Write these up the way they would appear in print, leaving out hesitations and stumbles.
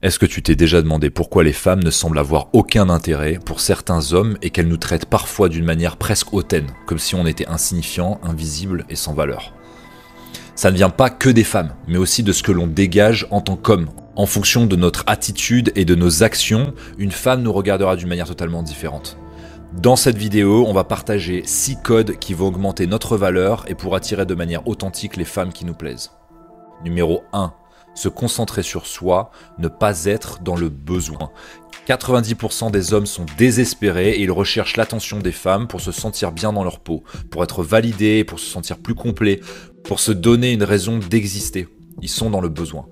Est-ce que tu t'es déjà demandé pourquoi les femmes ne semblent avoir aucun intérêt pour certains hommes et qu'elles nous traitent parfois d'une manière presque hautaine, comme si on était insignifiant, invisible et sans valeur? Ça ne vient pas que des femmes, mais aussi de ce que l'on dégage en tant qu'homme. En fonction de notre attitude et de nos actions, une femme nous regardera d'une manière totalement différente. Dans cette vidéo, on va partager 6 codes qui vont augmenter notre valeur et pour attirer de manière authentique les femmes qui nous plaisent. Numéro 1. Se concentrer sur soi, ne pas être dans le besoin. 90% des hommes sont désespérés et ils recherchent l'attention des femmes pour se sentir bien dans leur peau, pour être validés, pour se sentir plus complets, pour se donner une raison d'exister. Ils sont dans le besoin.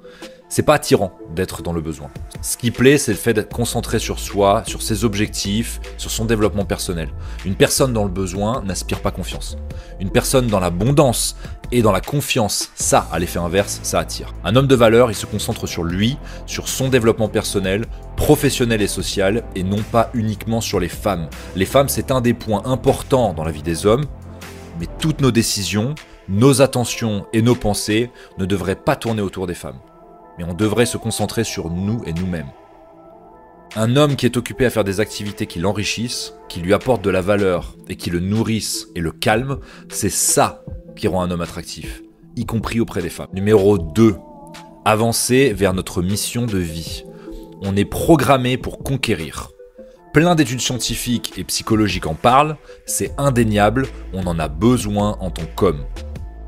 C'est pas attirant d'être dans le besoin. Ce qui plaît, c'est le fait d'être concentré sur soi, sur ses objectifs, sur son développement personnel. Une personne dans le besoin n'aspire pas confiance. Une personne dans l'abondance et dans la confiance, ça, à l'effet inverse, ça attire. Un homme de valeur, il se concentre sur lui, sur son développement personnel, professionnel et social, et non pas uniquement sur les femmes. Les femmes, c'est un des points importants dans la vie des hommes, mais toutes nos décisions, nos attentions et nos pensées ne devraient pas tourner autour des femmes. Mais on devrait se concentrer sur nous et nous-mêmes. Un homme qui est occupé à faire des activités qui l'enrichissent, qui lui apportent de la valeur et qui le nourrissent et le calment, c'est ça qui rend un homme attractif, y compris auprès des femmes. Numéro 2. Avancer vers notre mission de vie. On est programmé pour conquérir. Plein d'études scientifiques et psychologiques en parlent, c'est indéniable, on en a besoin en tant qu'homme.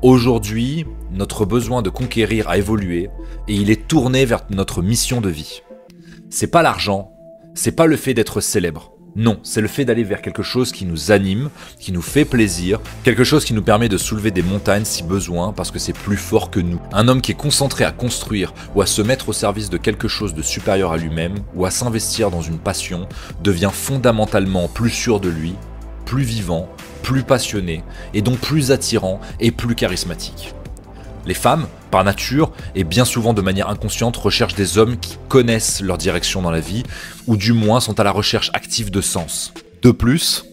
Aujourd'hui, notre besoin de conquérir a évolué et il est tourné vers notre mission de vie. C'est pas l'argent, c'est pas le fait d'être célèbre. Non, c'est le fait d'aller vers quelque chose qui nous anime, qui nous fait plaisir, quelque chose qui nous permet de soulever des montagnes si besoin parce que c'est plus fort que nous. Un homme qui est concentré à construire ou à se mettre au service de quelque chose de supérieur à lui-même ou à s'investir dans une passion devient fondamentalement plus sûr de lui, plus vivant, plus passionné et donc plus attirant et plus charismatique. Les femmes, par nature et bien souvent de manière inconsciente, recherchent des hommes qui connaissent leur direction dans la vie ou du moins sont à la recherche active de sens. De plus,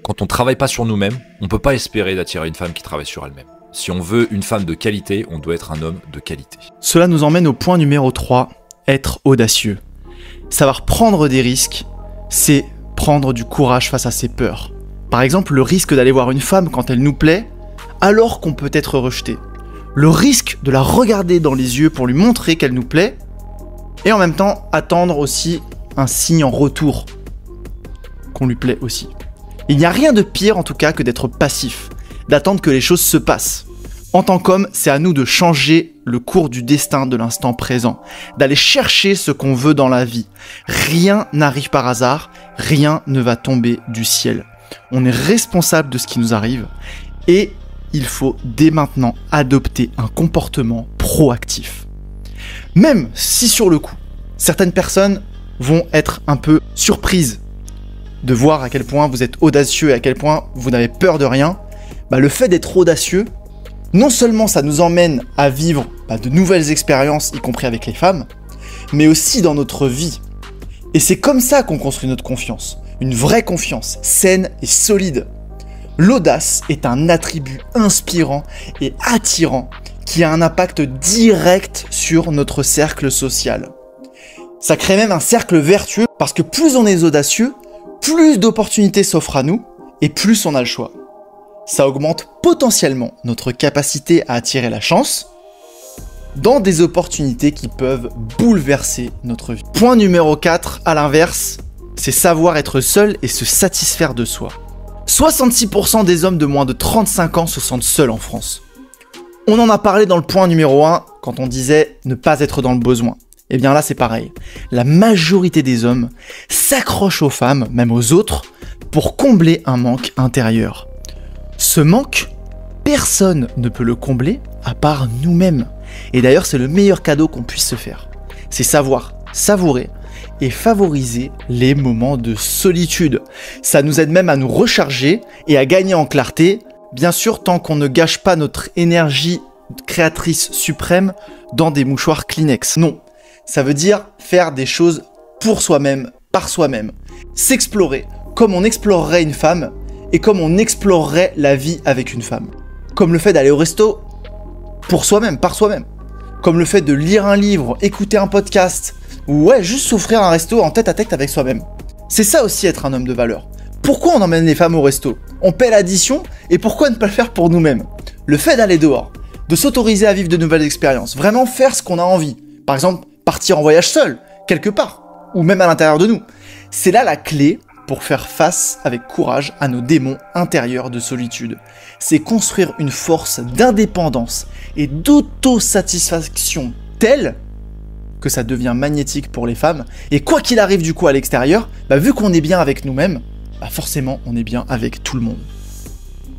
quand on ne travaille pas sur nous-mêmes, on ne peut pas espérer d'attirer une femme qui travaille sur elle-même. Si on veut une femme de qualité, on doit être un homme de qualité. Cela nous emmène au point numéro 3, être audacieux. Savoir prendre des risques, c'est prendre du courage face à ses peurs. Par exemple, le risque d'aller voir une femme quand elle nous plaît, alors qu'on peut être rejeté. Le risque de la regarder dans les yeux pour lui montrer qu'elle nous plaît, et en même temps attendre aussi un signe en retour qu'on lui plaît aussi. Il n'y a rien de pire en tout cas que d'être passif, d'attendre que les choses se passent. En tant qu'homme, c'est à nous de changer le cours du destin de l'instant présent, d'aller chercher ce qu'on veut dans la vie. Rien n'arrive par hasard, rien ne va tomber du ciel. On est responsable de ce qui nous arrive et il faut dès maintenant adopter un comportement proactif. Même si sur le coup, certaines personnes vont être un peu surprises de voir à quel point vous êtes audacieux et à quel point vous n'avez peur de rien, le fait d'être audacieux, non seulement ça nous emmène à vivre de nouvelles expériences, y compris avec les femmes, mais aussi dans notre vie. Et c'est comme ça qu'on construit notre confiance. Une vraie confiance, saine et solide. L'audace est un attribut inspirant et attirant qui a un impact direct sur notre cercle social. Ça crée même un cercle vertueux parce que plus on est audacieux, plus d'opportunités s'offrent à nous et plus on a le choix. Ça augmente potentiellement notre capacité à attirer la chance dans des opportunités qui peuvent bouleverser notre vie. Point numéro 4, à l'inverse, c'est savoir être seul et se satisfaire de soi. 66% des hommes de moins de 35 ans se sentent seuls en France. On en a parlé dans le point numéro 1 quand on disait ne pas être dans le besoin. Et bien là c'est pareil. La majorité des hommes s'accrochent aux femmes, même aux autres, pour combler un manque intérieur. Ce manque, personne ne peut le combler à part nous-mêmes. Et d'ailleurs c'est le meilleur cadeau qu'on puisse se faire. C'est savoir savourer et favoriser les moments de solitude. Ça nous aide même à nous recharger et à gagner en clarté, bien sûr tant qu'on ne gâche pas notre énergie créatrice suprême dans des mouchoirs Kleenex. Non, ça veut dire faire des choses pour soi-même, par soi-même. S'explorer comme on explorerait une femme et comme on explorerait la vie avec une femme. Comme le fait d'aller au resto pour soi-même, par soi-même. comme le fait de lire un livre, écouter un podcast, ou ouais, juste s'offrir un resto en tête-à-tête avec soi-même. C'est ça aussi être un homme de valeur. Pourquoi on emmène les femmes au resto? On paie l'addition, et pourquoi ne pas le faire pour nous-mêmes? Le fait d'aller dehors, de s'autoriser à vivre de nouvelles expériences, vraiment faire ce qu'on a envie. Par exemple, partir en voyage seul, quelque part, ou même à l'intérieur de nous. C'est là la clé pour faire face avec courage à nos démons intérieurs de solitude. C'est construire une force d'indépendance et d'autosatisfaction telle que ça devient magnétique pour les femmes. Et quoi qu'il arrive du coup à l'extérieur, vu qu'on est bien avec nous-mêmes, forcément on est bien avec tout le monde.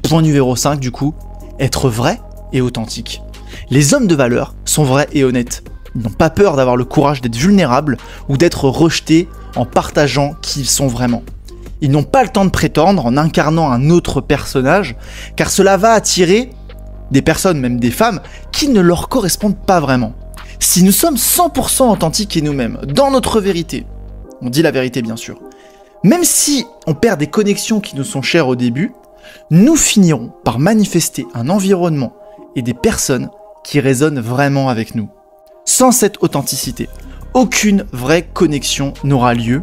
Point numéro 5 du coup, être vrai et authentique. Les hommes de valeur sont vrais et honnêtes. Ils n'ont pas peur d'avoir le courage d'être vulnérables ou d'être rejetés en partageant qui ils sont vraiment. Ils n'ont pas le temps de prétendre en incarnant un autre personnage, car cela va attirer des personnes, même des femmes, qui ne leur correspondent pas vraiment. Si nous sommes 100% authentiques et nous-mêmes, dans notre vérité, on dit la vérité bien sûr, même si on perd des connexions qui nous sont chères au début, nous finirons par manifester un environnement et des personnes qui résonnent vraiment avec nous. Sans cette authenticité, aucune vraie connexion n'aura lieu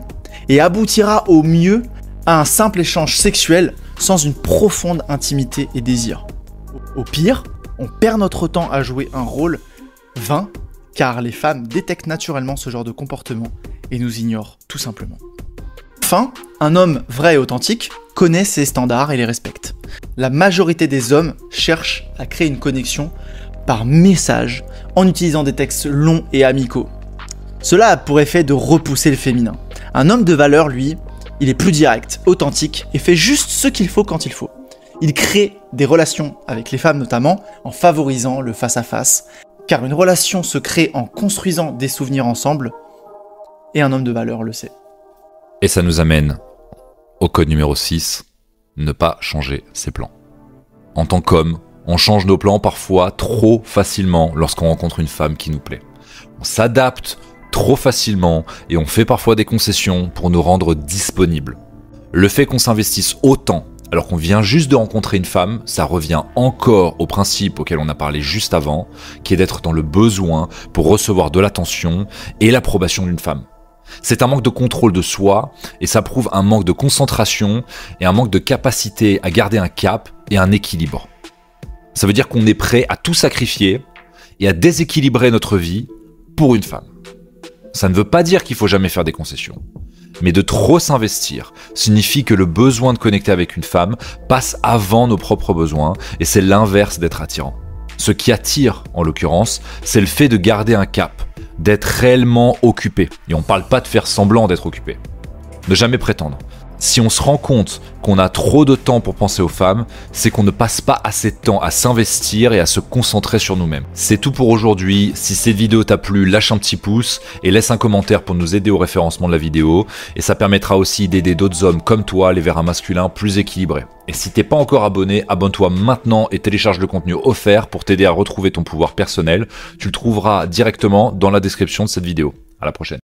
et aboutira au mieux à un simple échange sexuel sans une profonde intimité et désir. Au pire, on perd notre temps à jouer un rôle vain car les femmes détectent naturellement ce genre de comportement et nous ignorent tout simplement. Enfin, un homme vrai et authentique connaît ses standards et les respecte. La majorité des hommes cherchent à créer une connexion par message en utilisant des textes longs et amicaux. Cela a pour effet de repousser le féminin. Un homme de valeur, lui, il est plus direct, authentique et fait juste ce qu'il faut quand il faut. Il crée des relations avec les femmes notamment en favorisant le face-à-face, car une relation se crée en construisant des souvenirs ensemble, et un homme de valeur le sait. Et ça nous amène au code numéro 6, ne pas changer ses plans. En tant qu'homme, on change nos plans parfois trop facilement lorsqu'on rencontre une femme qui nous plaît. On s'adapte trop facilement et on fait parfois des concessions pour nous rendre disponibles. Le fait qu'on s'investisse autant alors qu'on vient juste de rencontrer une femme, ça revient encore au principe auquel on a parlé juste avant, qui est d'être dans le besoin pour recevoir de l'attention et l'approbation d'une femme. C'est un manque de contrôle de soi et ça prouve un manque de concentration et un manque de capacité à garder un cap et un équilibre. Ça veut dire qu'on est prêt à tout sacrifier et à déséquilibrer notre vie pour une femme. Ça ne veut pas dire qu'il faut jamais faire des concessions. Mais de trop s'investir signifie que le besoin de connecter avec une femme passe avant nos propres besoins et c'est l'inverse d'être attirant. Ce qui attire, en l'occurrence, c'est le fait de garder un cap, d'être réellement occupé. Et on ne parle pas de faire semblant d'être occupé. Ne jamais prétendre. Si on se rend compte qu'on a trop de temps pour penser aux femmes, c'est qu'on ne passe pas assez de temps à s'investir et à se concentrer sur nous-mêmes. C'est tout pour aujourd'hui. Si cette vidéo t'a plu, lâche un petit pouce et laisse un commentaire pour nous aider au référencement de la vidéo. Et ça permettra aussi d'aider d'autres hommes comme toi à aller vers un masculin plus équilibré. Et si t'es pas encore abonné, abonne-toi maintenant et télécharge le contenu offert pour t'aider à retrouver ton pouvoir personnel. Tu le trouveras directement dans la description de cette vidéo. À la prochaine.